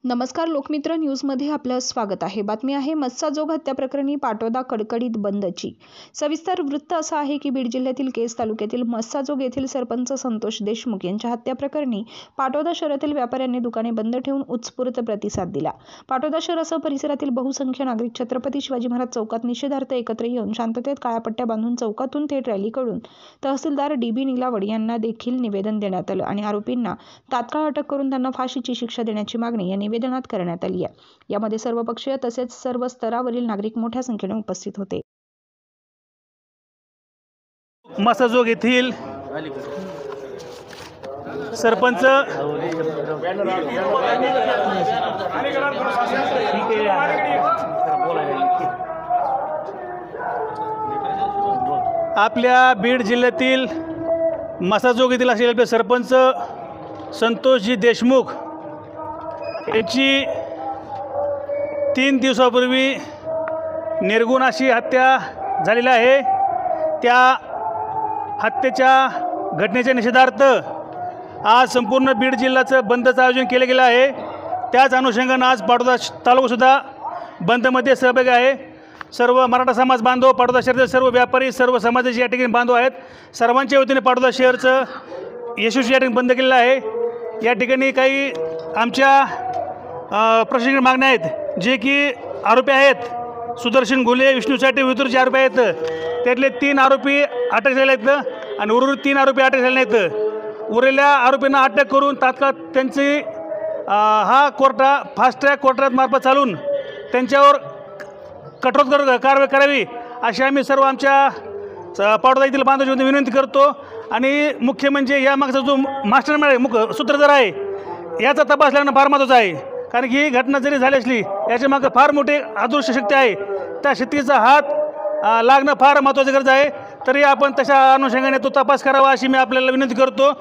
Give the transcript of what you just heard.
नमस्कार लोकमित्र न्यूजमध्ये आपलं स्वागत आहे। बातमी आहे मस्साजोग हत्या प्रकरणी पाटोदा कडकडीत बंदची। सविस्तर वृत्त असं आहे की बीड जिल्ह्यातील केज तालुक्यातील मस्साजोग येथील सरपंच संतोष देशमुख यांच्या हत्या प्रकरणी पाटोदा शहरातील व्यापाऱ्यांनी दुकाने बंद ठेवून उत्स्फूर्त प्रतिसाद दिला। पाटोदा शहरासह परिसरातील बहुसंख्य नागरिक छत्रपती शिवाजी महाराज चौकात निषेधार्थ एकत्र येऊन शांततेत काळ्या पट्ट्या बांधून चौकातून थेट रॅली काढून तहसीलदार डी.बी. नीलावड यांना देखील निवेदन देण्यात आलं आणि आरोपींना तात्काळ अटक करून त्यांना फाशीची शिक्षा देण्याची मागणी या निवेदनात करण्यात आली आहे। यामध्ये सर्वपक्षीय तसेच सर्व स्तरावरील नागरिक मोठ्या संख्येने उपस्थित होते। मस्साजोग येथील सरपंच आपल्या बीड जिल्ह्यातील मस्साजोग येथील असलेले आपले सरपंच संतोषजी देशमुख यांची 3 दिवसापूर्वी निर्गुण अशी हत्या झालेली आहे। त्या हत्येच्या घटनेच्या निषेधार्थ आज संपूर्ण बीड जिल्ह्याचं बंदचं आयोजन केलं गेलं आहे। त्याच अनुषंगानं आज पाटोदा तालुकासुद्धा बंदमध्ये सहभागी आहे। सर्व मराठा समाज बांधव, पाटोदा शहरातील सर्व व्यापारी, सर्व समाजाचे या ठिकाणी बांधव आहेत। सर्वांच्या वतीने पाटोदा शहरचं यशस्वी या ठिकाणी बंद केलेलं आहे। या ठिकाणी काही आमच्या प्रशासकीय मागण्या आहेत, जे की आरोपी आहेत सुदर्शन घुले, विष्णू साठे, विदुरचे आरोपी आहेत। त्यातले 3 आरोपी अटक झाले आहेत आणि उर्वरित 3 आरोपी अटक झाले नाहीत। उरलेल्या आरोपींना अटक करून तात्काळ त्यांची फास्ट ट्रॅक कोर्टात मार्फत चालून त्यांच्यावर कठोर कारवाई करावी अशी आम्ही सर्व आमच्या पाटोदा येथील बांधवांची विनंती करतो। आणि मुख्य म्हणजे या मागचा जो मास्टरमाइंड सूत्रधार आहे याचा तपास लागणं फार महत्त्वाचं आहे, कारण की ही घटना जरी झाली असली याच्या मागं फार मोठी अदृश्य शक्ती आहे। त्या शक्तीचा हात लागणं फार महत्त्वाची गरज आहे। तरी आपण तशा अनुषंगाने तो तपास करावा अशी मी आपल्याला विनंती करतो।